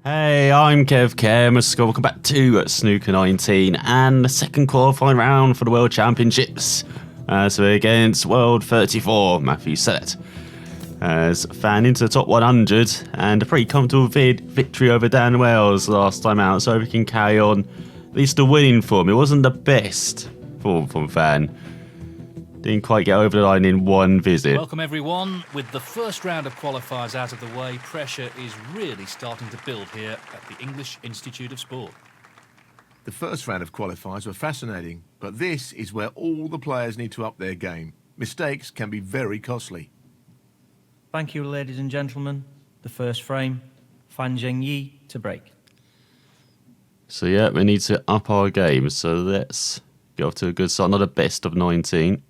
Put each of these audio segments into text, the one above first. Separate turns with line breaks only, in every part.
Hey, I'm Kev Kermis. Welcome back to Snooker 19 and the second qualifying round for the World Championships. So we're against World 34, Matthew Selt. As fan into the top 100 and a pretty comfortable victory over Dan Wales last time out, so we can carry on at least the winning form. It wasn't the best form from fan. Didn't quite get over the line in one visit.
Welcome everyone. With the first round of qualifiers out of the way, pressure is really starting to build here at the English Institute of Sport.
The first round of qualifiers were fascinating, but this is where all the players need to up their game. Mistakes can be very costly.
Thank you, ladies and gentlemen. The first frame, Fan Zhengyi to break.
So yeah, we need to up our game. So let's get off to a good start. Not a best of 19.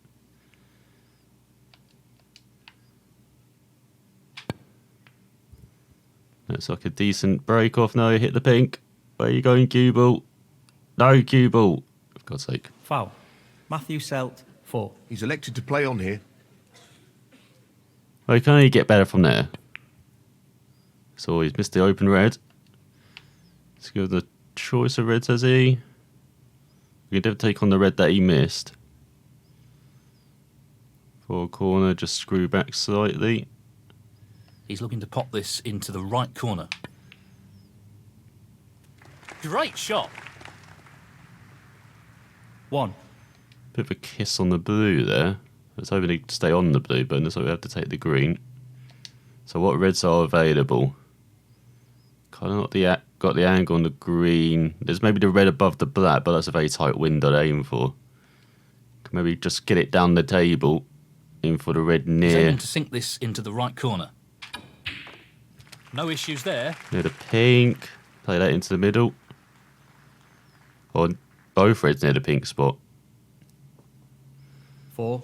Looks like a decent break off now. Hit the pink. Where are you going, cue ball? No, cue ball. For God's sake.
Foul. Matthew Selt, 4.
He's elected to play on here.
Well, you can only get better from there. So he's missed the open red. Let's go with the choice of reds, has he? We can never take on the red that he missed. For a corner, just screw back slightly.
He's looking to pop this into the right corner. Great shot.
1.
Bit of a kiss on the blue there. I was hoping to stay on the blue, but it looks like we have to take the green. So what reds are available? Kind of got the angle on the green. There's maybe the red above the black, but that's a very tight window to aim for. Can maybe just get it down the table. In for the red
He's
near.
aiming to sink this into the right corner. No issues there.
Near the pink. Play that into the middle. Or both reds near the pink spot.
4.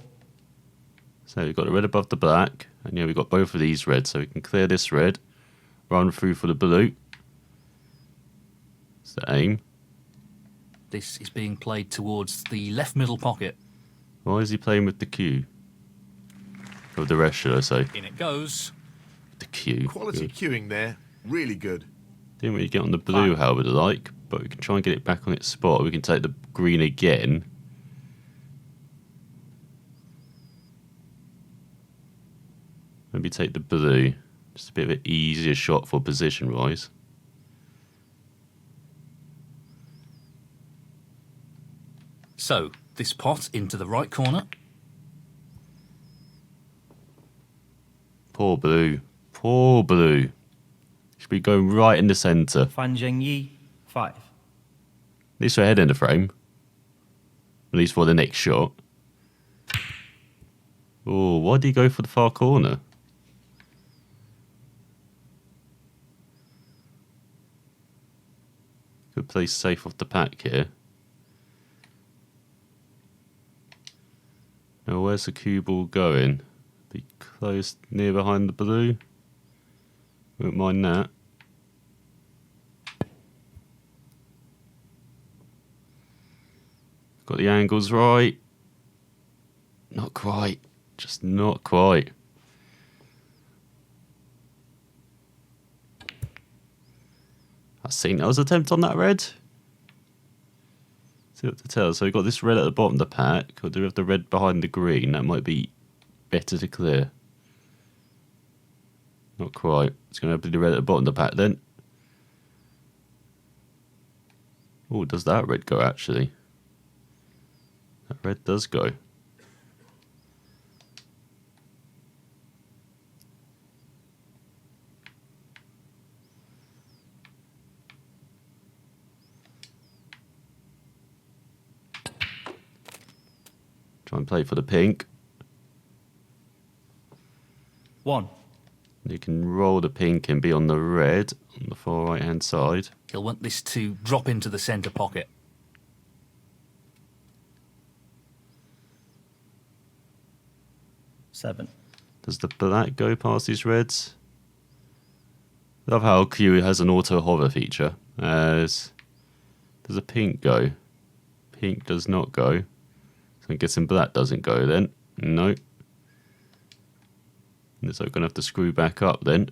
So we've got the red above the black. And yeah, we've got both of these reds. So we can clear this red. Run through for the blue. That's the aim.
This is being played towards the left middle pocket.
Why is he playing with the Q? Or the rest, should I say?
In it goes.
The Q.
Quality
Good.
queuing there, really good.
Didn't really get on the blue how we'd like, but we can try and get it back on its spot. We can take the green again. Maybe take the blue. Just a bit of an easier shot for position-wise.
So, this pot into the right corner.
Poor blue. Poor blue. Should be going right in the centre.
Fan Zhengyi, 5.
At least we're ahead in the frame. At least for the next shot. Oh, why did he go for the far corner? Could play safe off the pack here. Now where's the cue ball going? Be close near behind the blue. Won't mind that. Got the angles right. Not quite. Just not quite. I think that was an attempt on that red. See what to tell. So we've got this red at the bottom of the pack. Or do we have the red behind the green? That might be better to clear. Not quite. It's going to be the red at the bottom of the pack then. Oh, does that red go actually? That red does go. Try and play for the pink.
1.
You can roll the pink and be on the red on the far right hand side.
He'll want this to drop into the centre pocket.
7.
Does the black go past these reds? Love how Q has an auto hover feature. Does the pink go? Pink does not go. So I'm guessing black doesn't go then. No. So I'm going to have to screw back up then.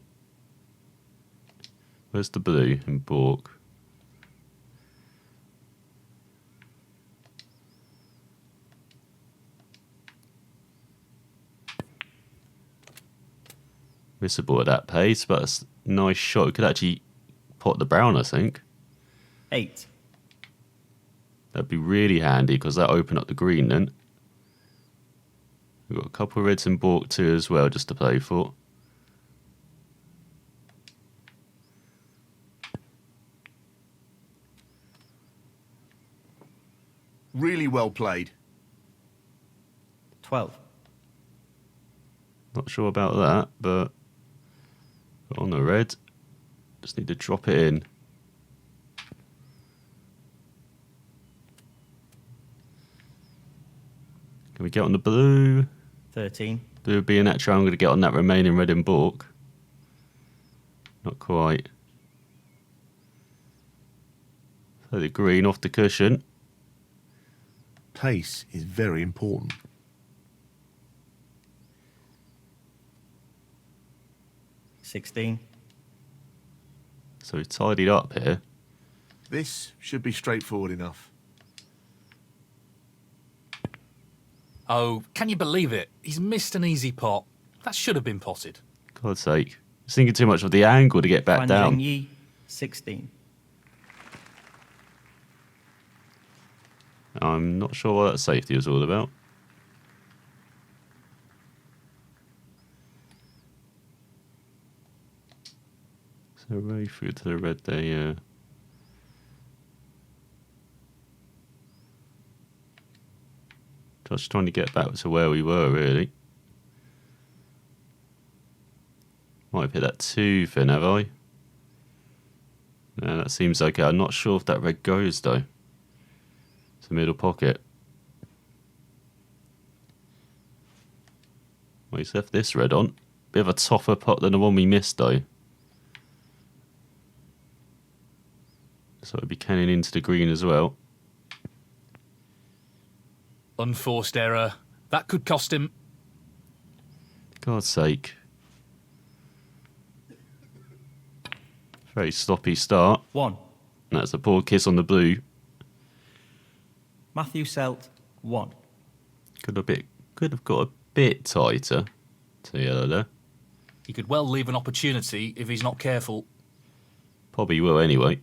Where's the blue in Bork? Missable at that pace, but it's a nice shot. It could actually pot the brown, I think.
8.
That'd be really handy because that opened up the green then. We've got a couple of reds in Bork too as well, just to play for.
Really well played.
12.
Not sure about that, but on the red, just need to drop it in. Can we get on the blue?
13.
Blue would be a natural. I'm going to get on that remaining red in Bork. Not quite. So the green off the cushion.
Pace is very important.
16.
So we've tidied up here.
This should be straightforward enough.
Oh, can you believe it? He's missed an easy pot. That should have been potted.
God's sake. He's thinking too much of the angle to get back
Fan
down.
Zhengyi, 16.
I'm not sure what that safety was all about. So way through to the red there, yeah. Just trying to get back to where we were, really. Might have hit that too thin, have I? No, that seems okay. I'm not sure if that red goes, though. It's the middle pocket. Well, he's left this red on. Bit of a tougher pot than the one we missed, though. So it'd be canning into the green as well.
Unforced error. That could cost him.
God's sake. Very sloppy start.
1.
And that's a poor kiss on the blue.
Matthew Selt, 1.
Could have got a bit tighter to yellow there.
He could well leave an opportunity if he's not careful.
Probably will anyway.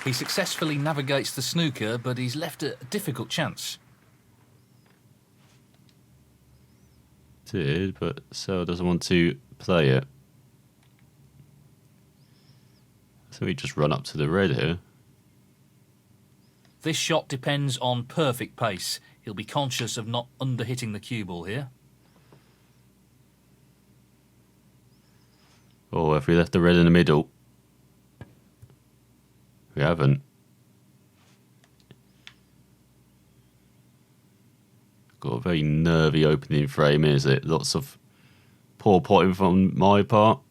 He successfully navigates the snooker, but he's left a difficult chance.
Did, but Sel doesn't want to play it. So we just run up to the red here.
This shot depends on perfect pace. He'll be conscious of not under-hitting the cue ball here.
Oh, if we left the red in the middle. We haven't. Got a very nervy opening frame, is it? Lots of poor potting from my part.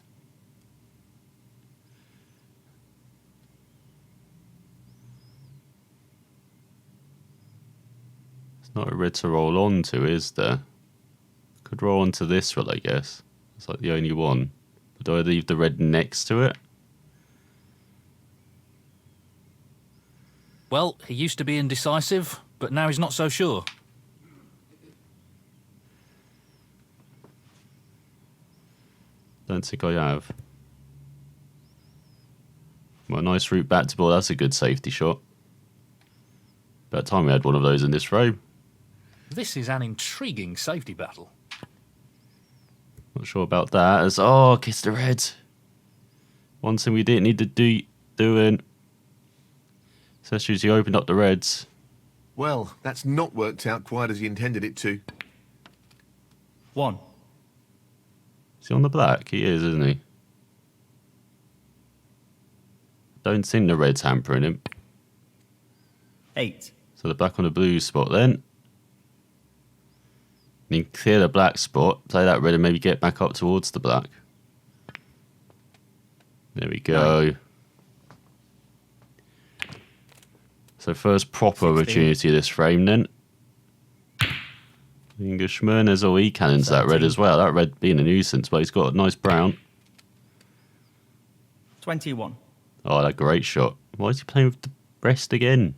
It's not a red to roll on to, is there? Could roll onto this one, I guess. It's like the only one. But do I leave the red next to it?
Well, he used to be indecisive, but now he's not so sure.
Don't think I have. Well, nice route back to ball. That's a good safety shot. About time we had one of those in this frame.
This is an intriguing safety battle.
Not sure about that. As kiss the red. One thing we didn't need to doing. Especially as he opened up the reds.
Well, that's not worked out quite as he intended it to.
1.
Is he on the black? He is, isn't he? Don't think the red's hampering him.
8.
So the black on the blue spot then. And you can clear the black spot, play that red and maybe get back up towards the black. There we go.
9.
So first proper
16.
opportunity of this frame then. Englishman, there's all he cannons that red
17.
as well. That red being a nuisance, but he's got a nice brown.
21.
Oh, that great shot. Why is he playing with the rest again?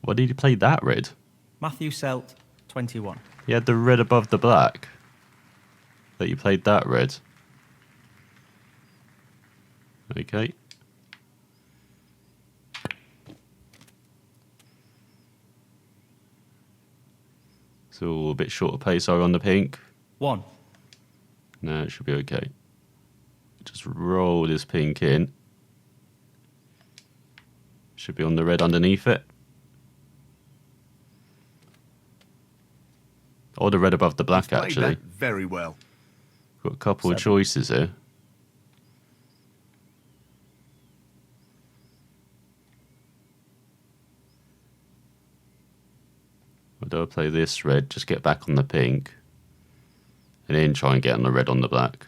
Why did he play that red?
Matthew Selt, 21.
He had the red above the black. That you played that red. Okay. So a bit short of pace are on the pink.
1.
No, it should be okay. Just roll this pink in. Should be on the red underneath it. Or the red above the black,
He's played
actually.
that very well.
Got a couple of
7.
choices here. Or do I play this red, just get back on the pink, and then try and get on the red on the black?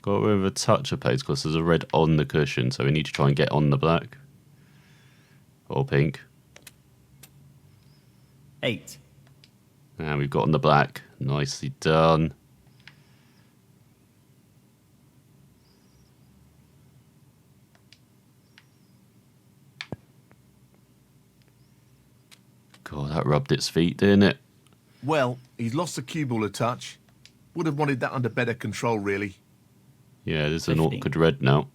Got rid of a touch of pace because there's a red on the cushion, so we need to try and get on the black. Or pink.
8.
And we've got on the black. Nicely done. God, that rubbed its feet, didn't it?
Well, he's lost the cue ball a touch. Would have wanted that under better control, really.
Yeah, there's an
15.
awkward red now.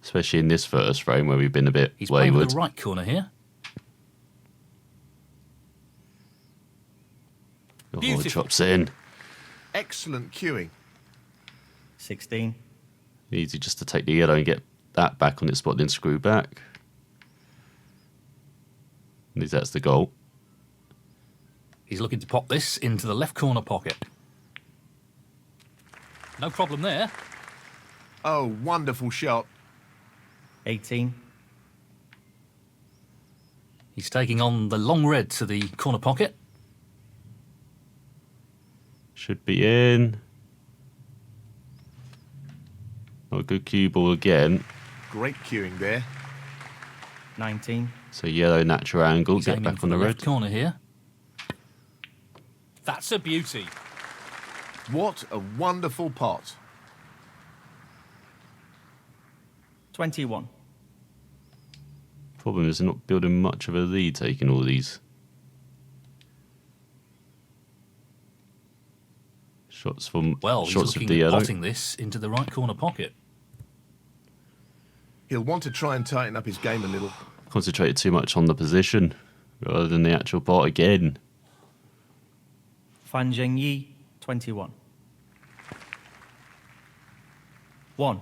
Especially in this first frame where we've been a bit
He's playing
wayward.
with the right corner here.
Oh,
Beautiful.
chops in.
Excellent cueing.
16.
Easy just to take the yellow and get that back on its spot, then screw back. At least that's the goal.
He's looking to pop this into the left corner pocket. No problem there.
Oh, wonderful shot.
18.
He's taking on the long red to the corner pocket.
Should be in. Not a good cue ball again.
Great cueing there.
19.
So yellow natural angle,
He's
get
aiming
back
for
on the
left
red.
corner here. That's a beauty.
What a wonderful pot.
21.
Problem is they're not building much of a lead taking all these shots from
Well, he's
shots of
looking
the
at
yellow.
potting this into the right corner pocket.
He'll want to try and tighten up his game a little.
Concentrated too much on the position rather than the actual pot again.
Zhengyi, 21. 1.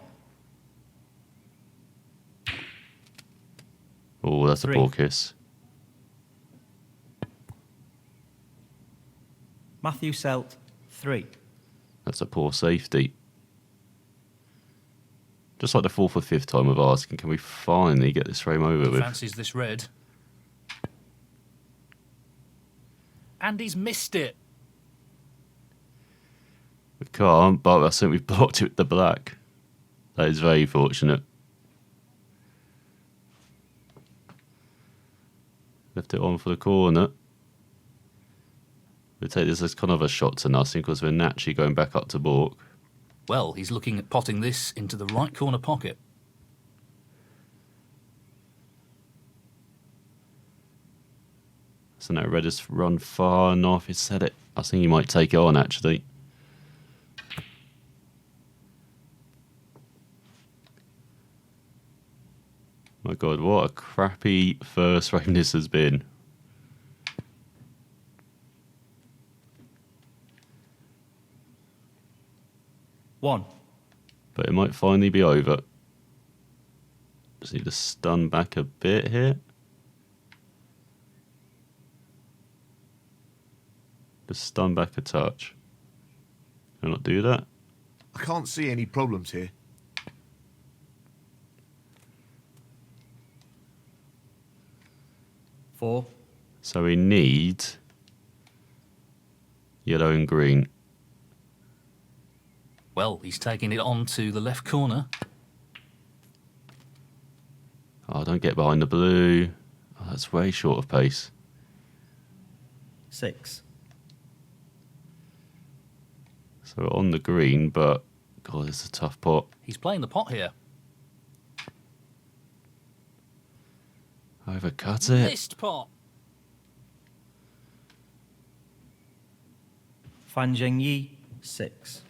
Oh, that's
3.
a poor kiss.
Matthew Selt, 3.
That's a poor safety. Just like the fourth or fifth time of asking, can we finally get this frame over
He
with?
fancies this red. And he's missed it.
We can't, but I think we've blocked it with the black. That is very fortunate. Left it on for the corner. We'll take this as kind of a shot to nothing because we're naturally going back up to balk.
Well, he's looking at potting this into the right corner pocket.
So now red has run far enough. He said it. I think he might take it on actually. My God, what a crappy first frame this has been.
One.
But it might finally be over. Just need to stun back a bit here. Just stun back a touch. Can I not do that?
I can't see any problems here.
Four.
So we need yellow and green.
Well, he's taking it on to the left corner.
Oh, don't get behind the blue. Oh, that's way short of pace.
6.
So we're on the green, but God, it's a tough pot.
He's playing the pot here.
Overcut it.
Missed pot.
Fan Zhengyi, 6.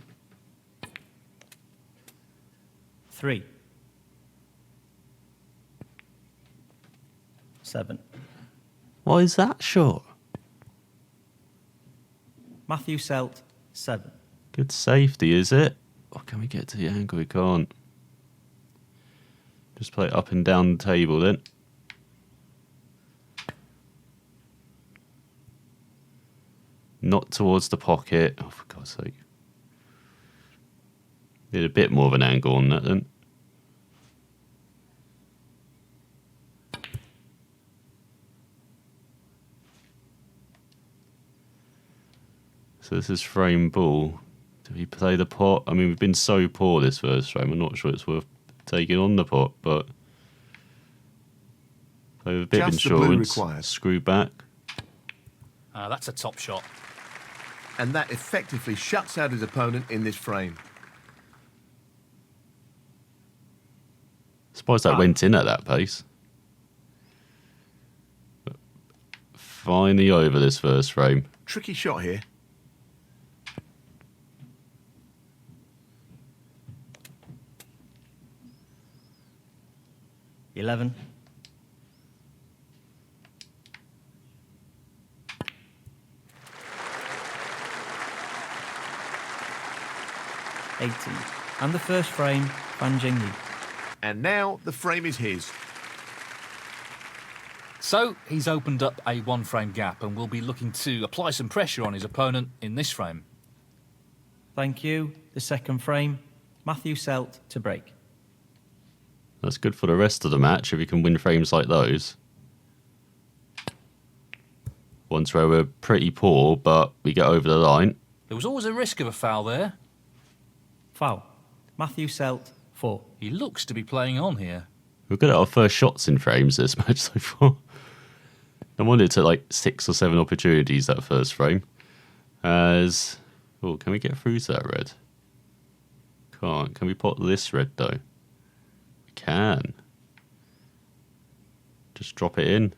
3. 7.
Why is that short?
Matthew Selt, 7.
Good safety, is it? Or can we get to the angle? We can't. Just play it up and down the table then. Not towards the pocket. Oh, for God's sake. Need a bit more of an angle on that then. So this is frame ball. Do we play the pot? I mean, we've been so poor this first frame. I'm not sure it's worth taking on the pot, but play with a bit of
Just the blue
insurance.
required.
Screw back.
That's a top shot.
And that effectively shuts out his opponent in this frame.
Surprised that went in at that pace. But finally over this first frame.
Tricky shot here.
$11. $18. And the first frame, Fan Zhengyi.
And now the frame is his.
So he's opened up a one-frame gap and will be looking to apply some pressure on his opponent in this frame.
Thank you. The second frame, Matthew Selt to break.
That's good for the rest of the match if you can win frames like those. Ones where we're pretty poor, but we get over the line.
There was always a risk of a foul there.
Foul. Matthew Selt, 4.
He looks to be playing on here.
We're good at our first shots in frames this match so far. I wanted it to like 6 or 7 opportunities that first frame. As oh, can we get through to that red? Can't. Can we pot this red though? We can. Just drop it in.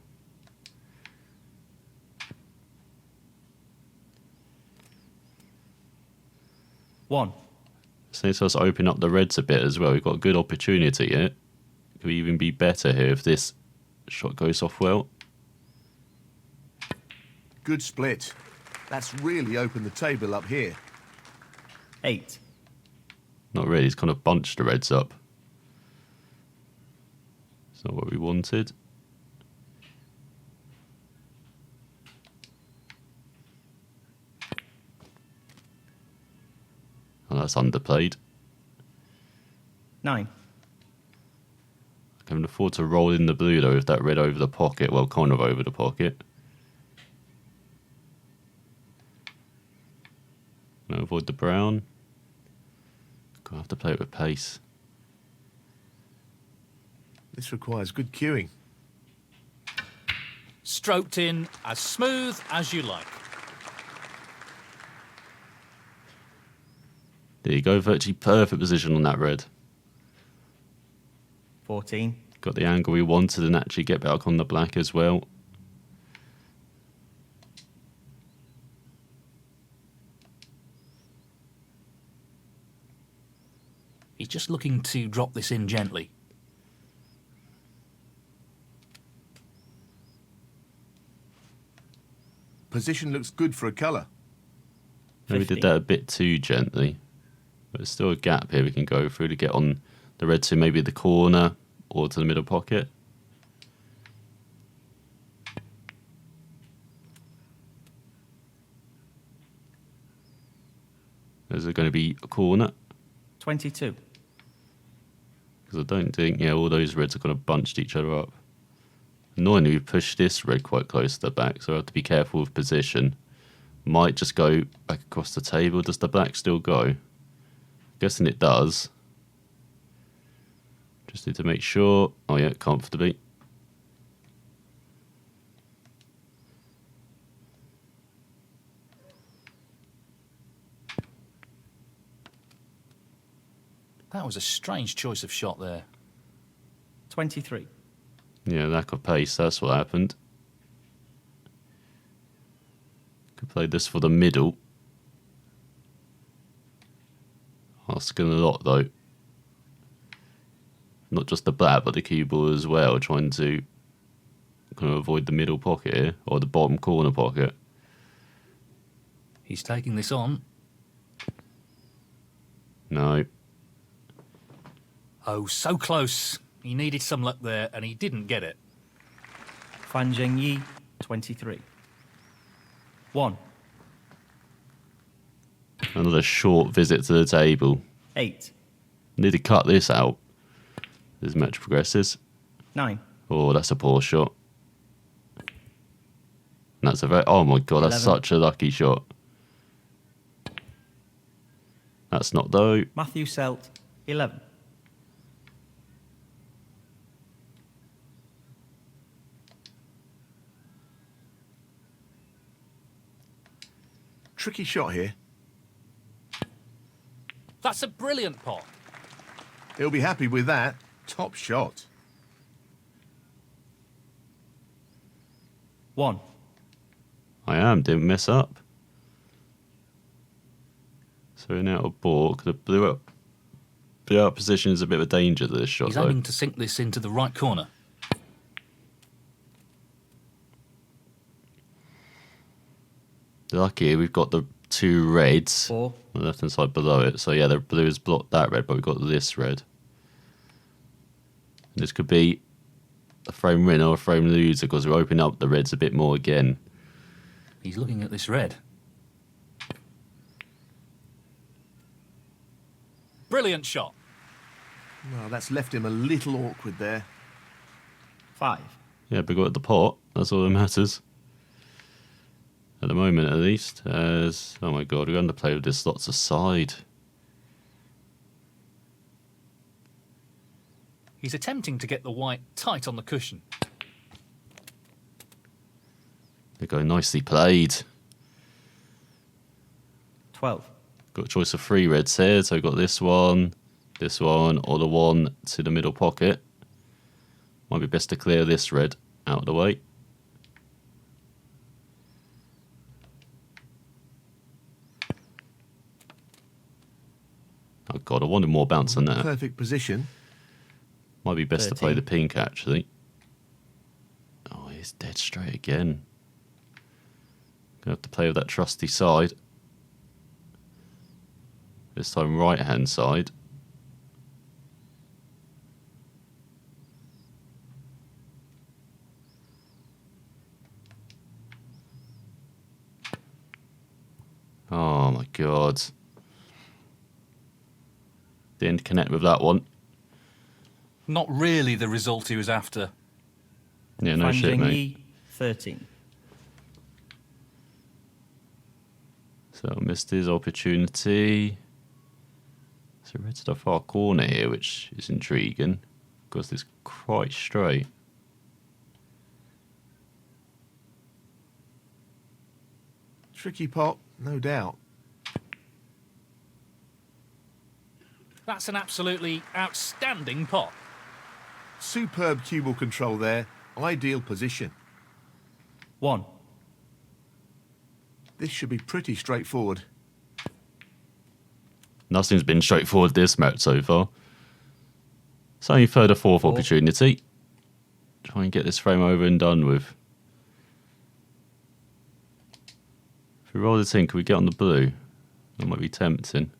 One.
Since us open up the reds a bit as well, we've got a good opportunity here. Could we even be better here if this shot goes off well?
Good split. That's really opened the table up here.
8.
Not really, it's kind of bunched the reds up. It's not what we wanted. Oh, that's underplayed.
9.
I can afford to roll in the blue though with that red over the pocket. Well, kind of over the pocket. No, avoid the brown. Gonna have to play it with pace.
This requires good cueing.
Stroked in as smooth as you like.
There you go, virtually perfect position on that red.
14.
Got the angle we wanted and actually get back on the black as well.
He's just looking to drop this in gently.
Position looks good for a colour.
Maybe we
50.
did that a bit too gently. But there's still a gap here we can go through to get on the red to maybe the corner or to the middle pocket. Is it going to be a corner?
22.
Because I don't think, yeah, all those reds are kind of bunched each other up. Annoyingly, we pushed this red quite close to the back, so I have to be careful with position. Might just go back across the table. Does the black still go? Guessing it does. Just need to make sure. Oh yeah, comfortably.
That was a strange choice of shot there.
23.
Yeah, lack of pace, that's what happened. Could play this for the middle. Asking a lot though. Not just the black, but the cue ball as well, trying to kind of avoid the middle pocket here, or the bottom corner pocket.
He's taking this on.
No.
Oh, so close. He needed some luck there, and he didn't get it.
Fan Zhengyi, 23. 1.
Another short visit to the table.
8.
Need to cut this out as match progresses.
9.
Oh, that's a poor shot. That's a very... Oh my god, that's
11.
such a lucky shot. That's not though.
Matthew Selt, 11.
Tricky shot here.
That's a brilliant pot.
He'll be happy with that. Top shot.
1.
I am, didn't mess up. So now a balk. The blew up position is a bit of a danger to this shot
He's
though.
aiming to sink this into the right corner.
Lucky we've got the two reds
4.
on the left hand side below it. So yeah, the blue has blocked that red, but we've got this red. And this could be a frame win or a frame loser because we're opening up the reds a bit more again.
He's looking at this red. Brilliant shot.
Well, that's left him a little awkward there.
5.
Yeah, but we got the pot. That's all that matters. At the moment, at least. As oh my god, we're going to play with this lots aside.
He's attempting to get the white tight on the cushion.
They go nicely played.
12.
Got a choice of 3 reds here, so we've got this one, or the one to the middle pocket. Might be best to clear this red out of the way. Oh god, I wanted more bounce than that.
Perfect position.
Might be best to play
13.
the pink actually. Oh, he's dead straight again. Gonna have to play with that trusty side. This time right hand side. Oh my god. Didn't connect with that one.
Not really the result he was after.
Yeah, no
Fan
shit, mate.
Zhengyi, 13.
So missed his opportunity. So red to the far corner here, which is intriguing because it's quite straight.
Tricky pot, no doubt.
That's an absolutely outstanding pot.
Superb cue ball control there. Ideal position.
1.
This should be pretty straightforward.
Nothing's been straightforward this match so far. It's only third or fourth
4.
opportunity. Try and get this frame over and done with. If we roll this in, can we get on the blue? That might be tempting.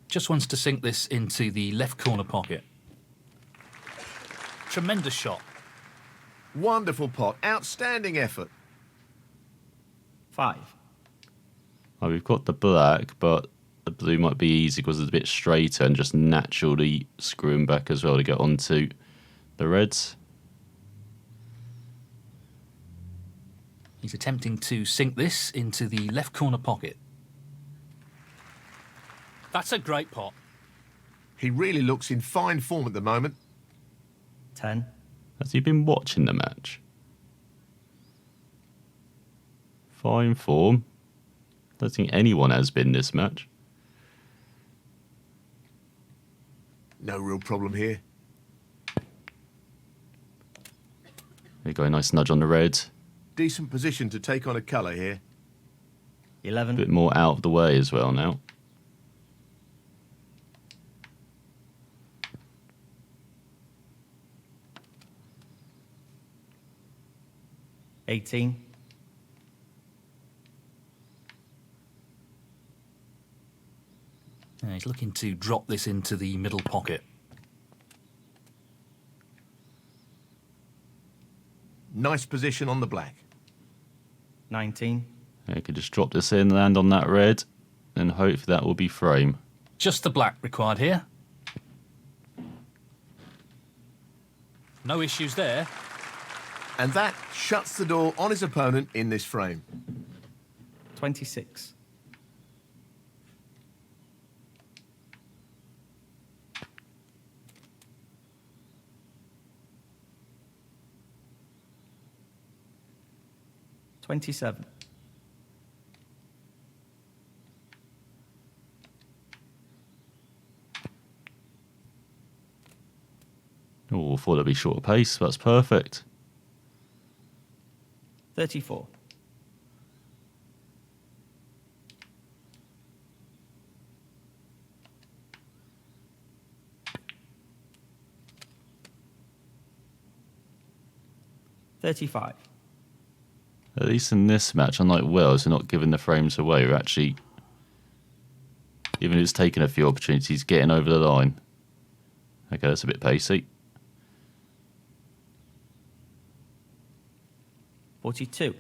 Just wants to sink this into the left corner pocket. Tremendous shot.
Wonderful pot. Outstanding effort.
5.
Oh, we've got the black, but the blue might be easy because it's a bit straighter and just naturally screwing back as well to get onto the reds.
He's attempting to sink this into the left corner pocket. That's a great pot.
He really looks in fine form at the moment.
10.
Has he been watching the match? Fine form. Don't think anyone has been this match.
No real problem here.
There you go, nice nudge on the red.
Decent position to take on a colour here.
11.
A bit more out of the way as well now.
18.
He's looking to drop this into the middle pocket.
Nice position on the black.
19.
You could just drop this in, land on that red, and hope that will be frame.
Just the black required here. No issues there.
And that shuts the door on his opponent in this frame.
26. $27.
Oh, thought that'd be shorter pace. That's perfect.
34. $35.
At least in this match, unlike Wales, we're not giving the frames away. We're actually, even if it's taking a few opportunities, getting over the line. Okay, that's a bit pacey.
42.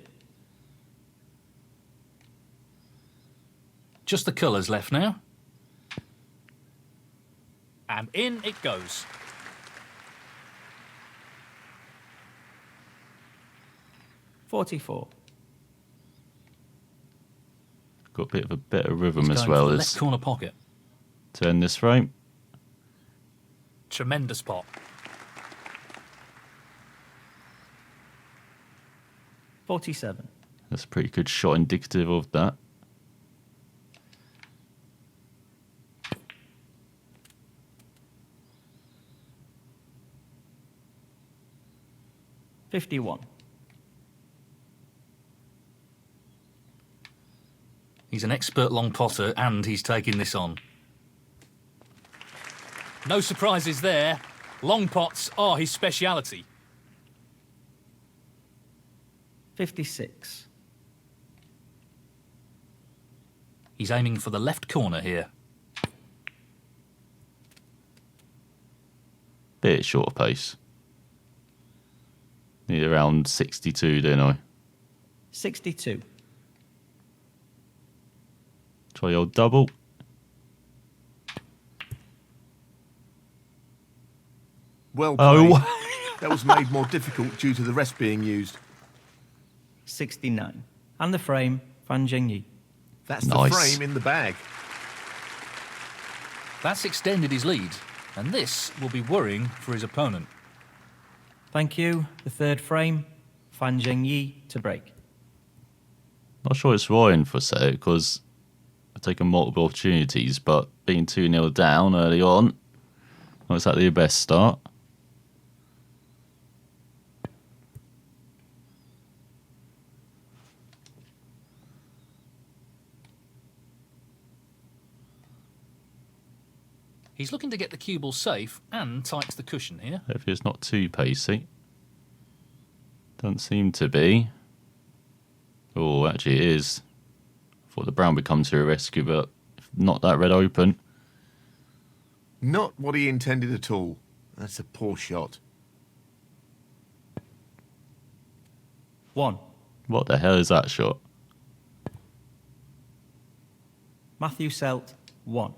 Just the colours left now. And in it goes.
$44.
Got a bit of a better rhythm
He's
as
going
well
for the
as
left corner pocket.
to end this frame.
Tremendous pot.
$47.
That's a pretty good shot indicative of that.
$51.
He's an expert long potter and he's taking this on. No surprises there. Long pots are his speciality.
56.
He's aiming for the left corner here.
Bit shorter pace. Need around 62, don't I?
62.
Try your double.
Well played.
Oh,
That was made more difficult due to the rest being used.
69. And the frame, Zhengyi.
That's
Nice.
the frame in the bag.
That's extended his lead, and this will be worrying for his opponent.
Thank you. The third frame, Zhengyi to break.
not sure it's Ryan for set because I've taken multiple opportunities, but being 2-0 down early on, not exactly the best start.
He's looking to get the cue ball safe and tights the cushion here.
Hopefully it's not too pacey. Doesn't seem to be. Oh, actually it is. I thought the brown would come to a rescue, but not that red open.
Not what he intended at all. That's a poor shot.
1.
What the hell is that shot?
Matthew Selt, 1.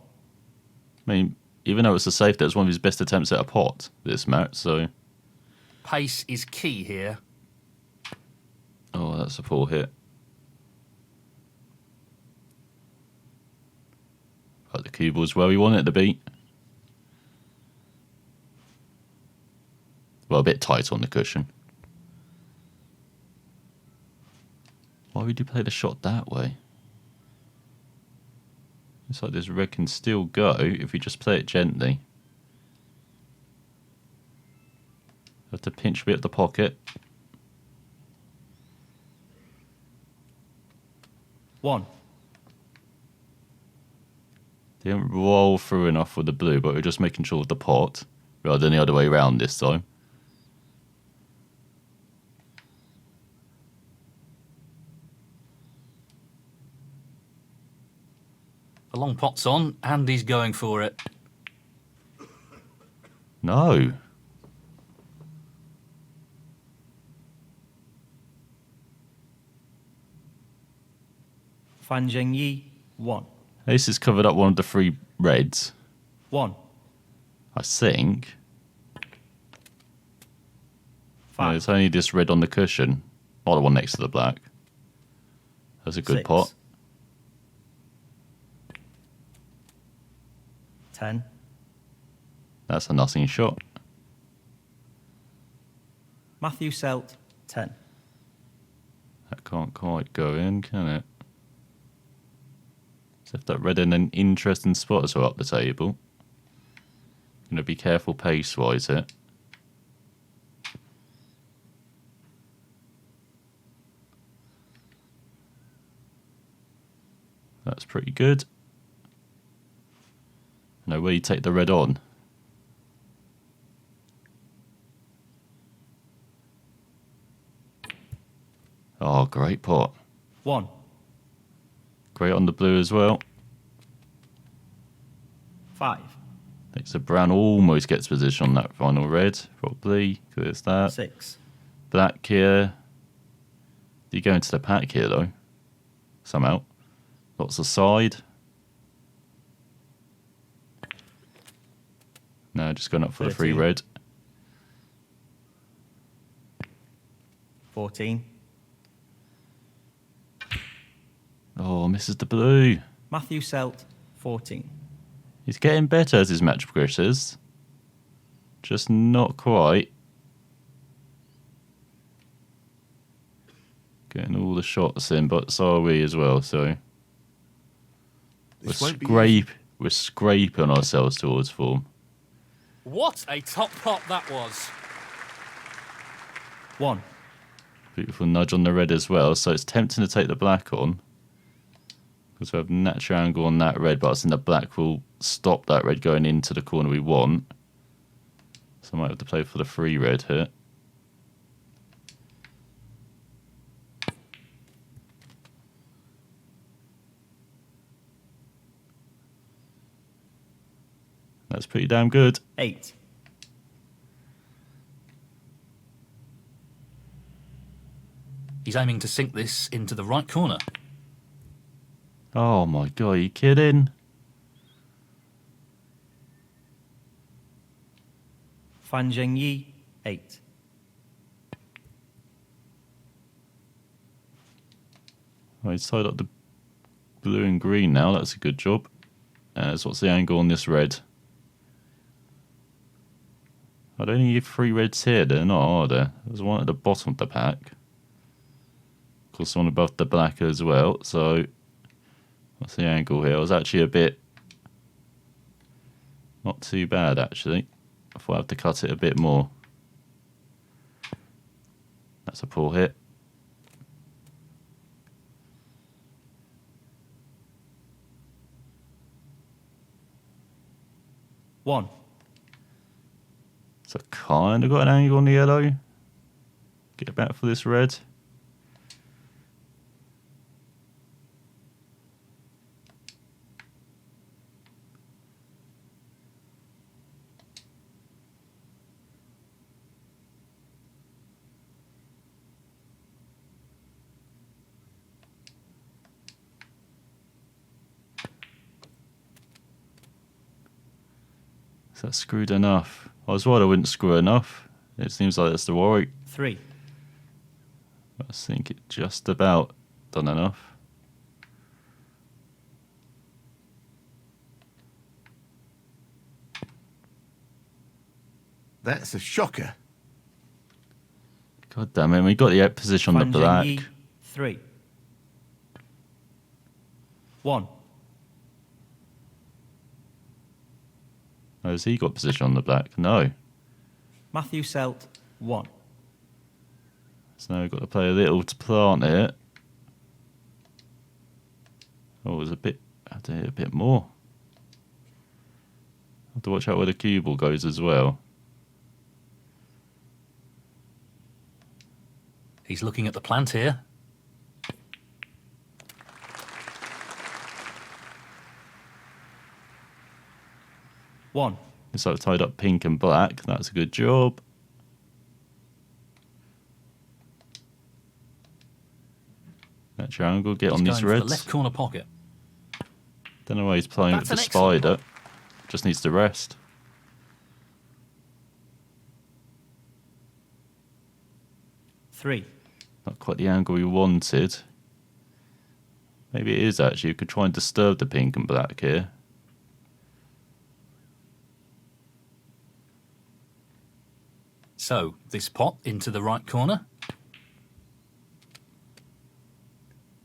I mean, even though it's a safe, that was one of his best attempts at a pot this match, so...
Pace is key here.
Oh,
That's a poor hit. But the cue ball's where we want it to be. Well, a bit tight on the cushion. Why would you play the shot that way? It's like this red can still go if you just play it gently. Have to pinch a bit at the pocket.
1.
Didn't roll through enough with the blue, but we're just making sure with the pot rather than the other way around this time.
The long pot's on, and he's going for it.
No.
Fan Zhengyi, 1.
Ace has covered up one of the 3 reds.
1.
I think.
5.
No, it's only this red on the cushion. Or the one next to the black. That's a good
6.
pot.
10.
That's a nothing shot.
Matthew Selt, 10.
That can't quite go in, can it? So if that red in an interesting spot as well up the table. Gonna be careful pace-wise here. That's pretty good. Now where you take the red on. Oh, great pot.
1.
Great on the blue as well.
5.
Next to brown almost gets position on that final red. Probably. There's that.
6.
Black here. You go into the pack here though. Somehow. Lots of side. No, just going up for the 3
13.
red.
14.
Oh, misses the blue.
Matthew Selt, 14.
He's getting better as his match progresses. Just not quite. Getting all the shots in, but so are we as well, so
This won't be easy.
we're scraping ourselves towards form.
What a top pot that was.
1.
Beautiful nudge on the red as well, so it's tempting to take the black on. Because we have natural angle on that red, but I think the black will stop that red going into the corner we want. So I might have to play for the 3 red here. That's pretty damn good.
8.
He's aiming to sink this into the right corner.
Oh my god, are you kidding?
Fan Zhengyi, 8.
Right, he's tied up the blue and green now. That's a good job. So what's the angle on this red? I don't need 3 reds here. They're not, are there? There's one at the bottom of the pack. Of course, one above the black as well. So what's the angle here? It was actually a bit not too bad, actually. I thought I'd have to cut it a bit more. That's a poor hit.
One.
So kind of got an angle on the yellow. Get back for this red. Is that screwed enough? I was worried I wouldn't screw enough. It seems like that's the worry.
3.
I think it just about done enough.
That's a shocker.
God damn it, we got the position on
Fan
the black.
Zhengyi, 3. 1.
Has he got position on the black? No.
Matthew Selt, 1.
So now we've got to play a little to plant it. Oh, it was a bit... I have to hit a bit more. I have to watch out where the cue ball goes as well.
He's looking at the plant here.
One.
It's like tied up pink and black. That's a good job. That triangle, get on
He's
these
going for the
reds.
left corner pocket.
Don't know why he's playing
That's
with the
an excellent
spider. Just needs to rest.
3.
Not quite the angle we wanted. Maybe it is actually. You could try and disturb the pink and black here.
So, this pot into the right corner.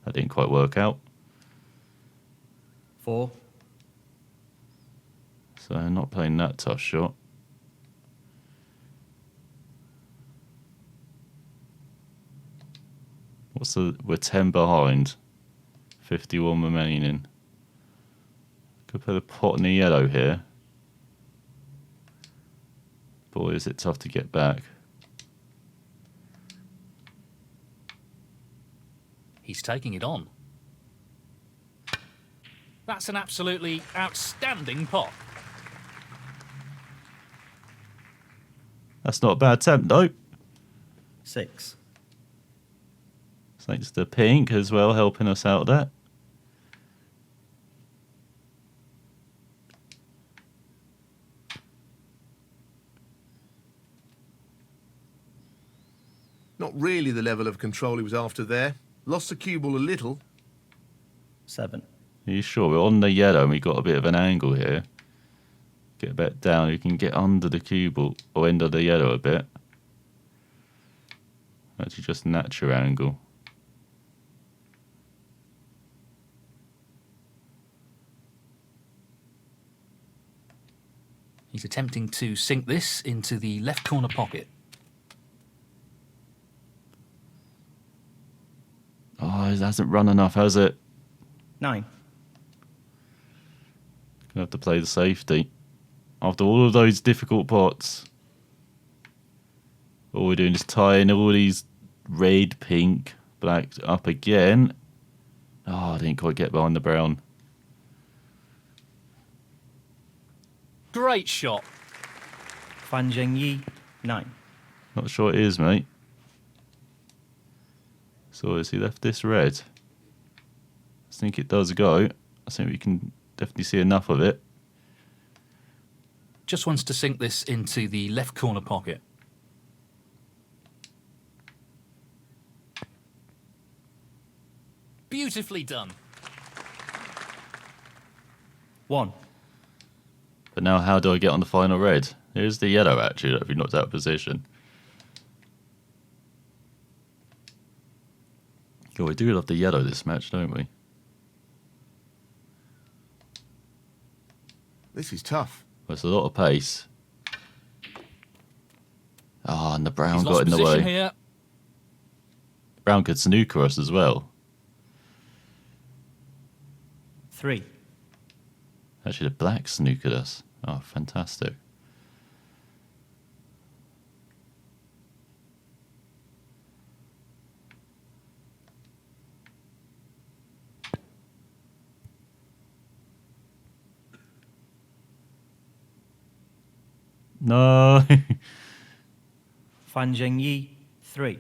That didn't quite work out.
4.
So not playing that tough shot. We're 10 behind. 51 remaining. Could play the pot in the yellow here. Boy, is it tough to get back.
He's taking it on. That's an absolutely outstanding pot.
That's not a bad attempt, though.
6.
Thanks to pink as well, helping us out there.
Not really the level of control he was after there. Lost the cue ball a little.
7.
Are you sure? We're on the yellow and we've got a bit of an angle here. Get a bit down. You can get under the cue ball or end of the yellow a bit. Actually, just natural angle.
He's attempting to sink this into the left corner pocket.
Oh, it hasn't run enough, has it?
9.
Gonna have to play the safety. After all of those difficult pots. All we're doing is tying all these red, pink, black up again. Oh, I didn't quite get behind the brown.
Great shot.
Fan Zhengyi, 9.
Not sure it is, mate. So has he left this red? I think it does go. I think we can definitely see enough of it.
Just wants to sink this into the left corner pocket. Beautifully done.
1.
But now how do I get on the final red? Here's the yellow actually that we knocked out of position. God, we do love the yellow this match, don't we?
This is tough.
Well, it's a lot of pace. Ah, and the brown
He's
got
lost
in the
position
way.
here.
Brown could snooker us as well.
3.
Actually, the black snookered us. Oh, fantastic. No.
Fan Zhengyi, 3.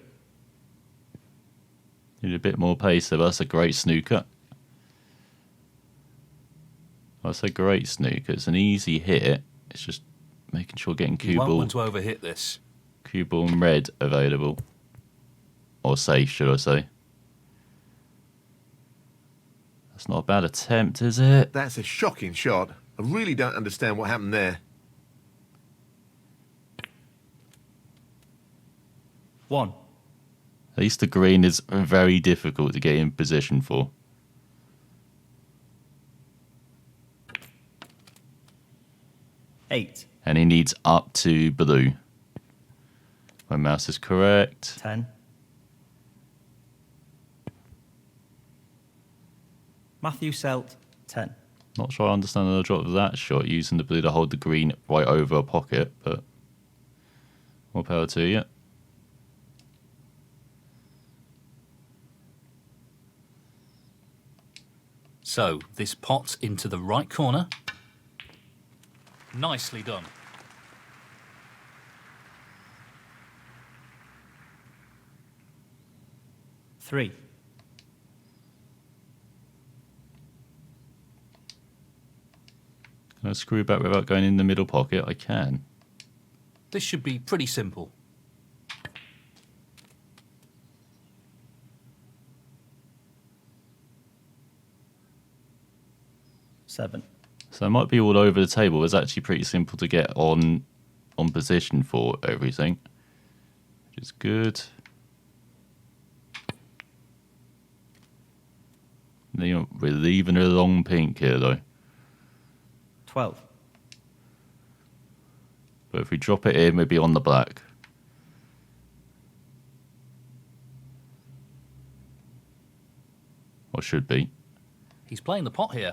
Need a bit more pace of us. A great snooker. That's a great snooker. It's an easy hit. It's just making sure getting
You
cue
won't
ball,
want to overhit this.
cue ball and red available. or safe, should I say. That's not a bad attempt, is it?
That's a shocking shot. I really don't understand what happened there.
1.
At least the green is very difficult to get in position for.
Eight.
And he needs up to blue. My mouse is correct.
10. Matthew Selt, 10.
Not sure I understand the drop of that shot, using the blue to hold the green right over a pocket, but more power to you.
So, this pot into the right corner. Nicely done.
Three.
Can I screw back without going in the middle pocket? I can.
This should be pretty simple.
7.
So it might be all over the table. It's actually pretty simple to get on position for everything, which is good. We're leaving a long pink here, though.
12.
But if we drop it in, we'd be on the black. Or should be.
He's playing the pot here.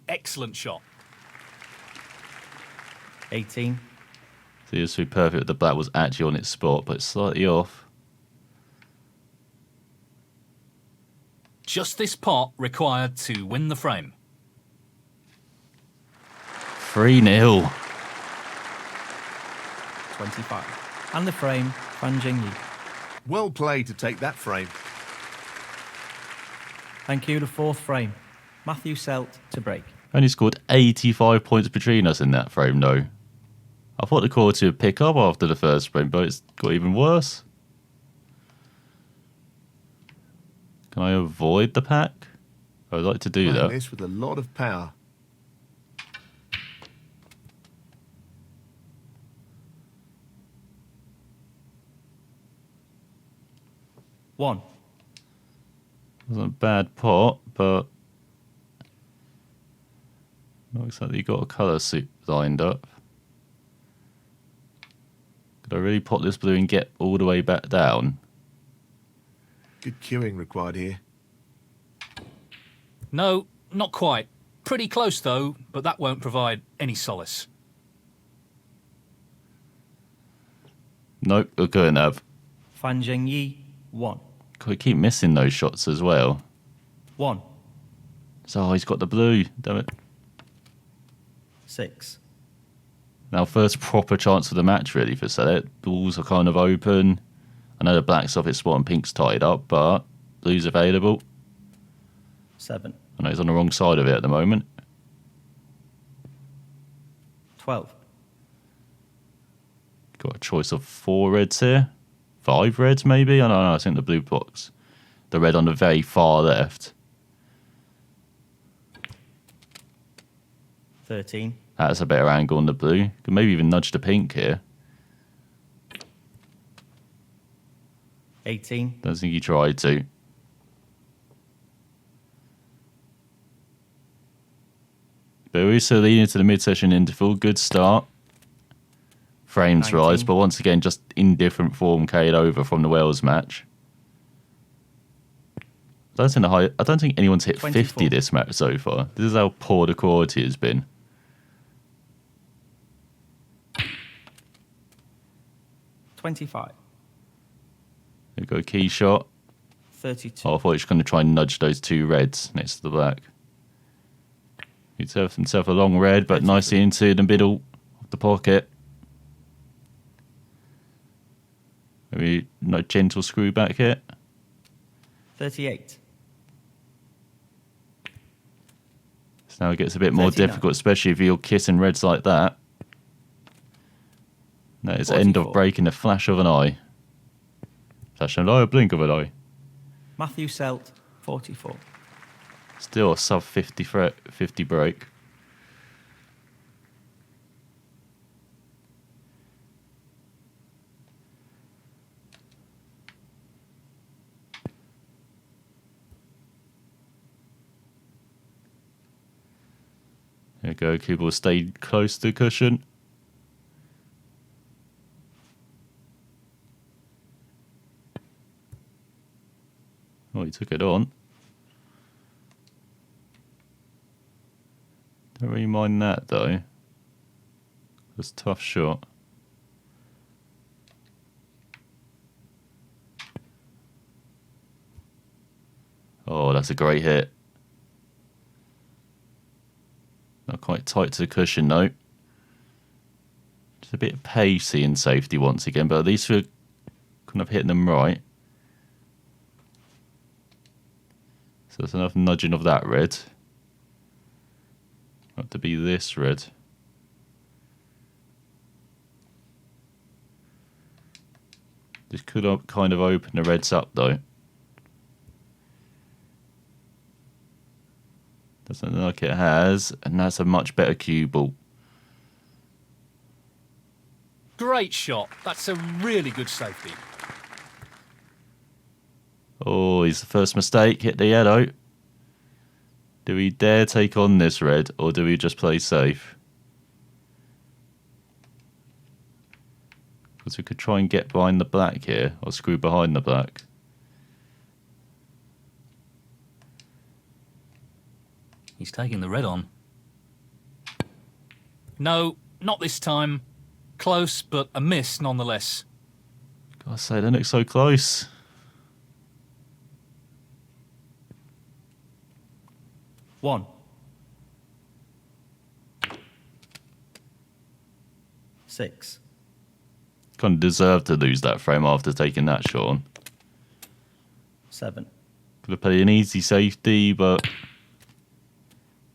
Excellent shot.
18.
So it was so perfect. The black was actually on its spot, but it's slightly off.
Just this pot required to win the frame.
3-0.
25. And the frame, Zhengyi.
Well played to take that frame.
Thank you, the fourth frame. Matthew Selt to break.
Only scored 85 points between us in that frame, though. I thought the quality would pick up after the first frame, but it's got even worse. Can I avoid the pack? I'd like to do
Playing
that.
this with a lot of power.
One.
Wasn't a bad pot, but not exactly got a colour suit lined up. Could I really pot this blue and get all the way back down?
Good cueing required here.
No, not quite. Pretty close though, but that won't provide any solace.
Nope, we're going to have.
Zhengyi, 1.
We keep missing those shots as well.
1.
So he's got the blue, damn it.
6.
Now first proper chance of the match really for Selt. Balls are kind of open. I know the black's off its spot and pink's tied up, but blue's available.
7.
I know he's on the wrong side of it at the moment.
12.
Got a choice of 4 reds here. 5 reds maybe? I don't know, I think the blue box. The red on the very far left.
13.
That's a better angle on the blue. Could maybe even nudge the pink here.
18.
Don't think he tried to. But we're also leading into the mid-session interval. Good start. Frames
19.
rise, but once again, just in different form carried over from the Wales match. I don't think anyone's hit
24.
50 this match so far. This is how poor the quality has been.
25.
We've got a key shot.
32.
Oh, I thought he was going to try and nudge those 2 reds next to the black. He'd have himself a long red, but
33.
nicely into the middle of the pocket. Maybe no gentle screw back here.
38.
So now it gets a bit more
39.
difficult, especially if you're kissing reds like that. That is end of
44.
break in a flash of an eye. Flash of an eye, a blink of an eye.
Matthew Selt, 44.
Still a sub 50 break. There we go, Cooper will stay close to the cushion. Oh, he took it on. Don't really mind that though. It's a tough shot. Oh, that's a great hit. Not quite tight to the cushion though. Just a bit pacey in safety once again, but at least we're kind of hitting them right. So there's enough nudging of that red. Not to be this red. This could kind of open the reds up though. Doesn't look like it has, and that's a much better cue ball.
Great shot. That's a really good safety.
Oh, he's the first mistake, hit the yellow. Do we dare take on this red, or do we just play safe? Because we could try and get behind the black here, or screw behind the black.
He's taking the red on. No, not this time. Close, but a miss nonetheless.
Gotta say, they look so close.
One. Six.
Kind of deserved to lose that frame after taking that shot on.
7.
Could have played an easy safety, but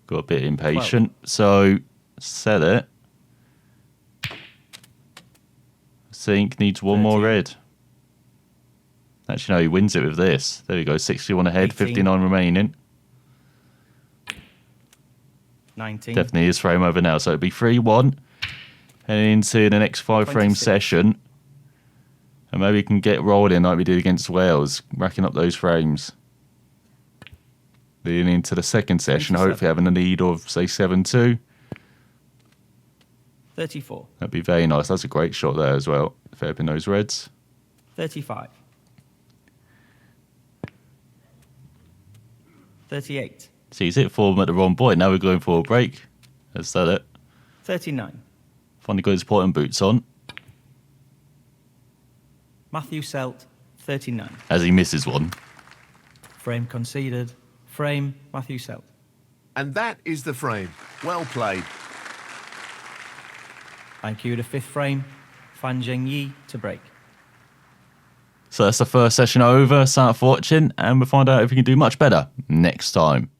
got a bit impatient. So, set it. Sink needs one more
13.
red. Actually, no, he wins it with this. There we go, 61 ahead,
18.
59 remaining.
19.
Definitely his frame over now. So it'll be 3-1. Heading into the next 5 frame
26.
session. And maybe we can get rolling like we did against Wales, racking up those frames. Leading into the second session,
27.
hopefully having a lead of, say, 7-2.
34.
That'd be very nice. That's a great shot there as well. Fair up in those reds.
35. 38.
So he's hit form at the wrong point. Now we're going for a break. That's that it.
39.
Finally got his point and boots on.
Matthew Selt, 39.
As he misses one.
Frame conceded. Frame, Matthew Selt.
And that is the frame. Well played.
Thank you. The 5th frame, Zhengyi to break.
So that's the first session over. Thanks for watching, and we'll find out if we can do much better next time.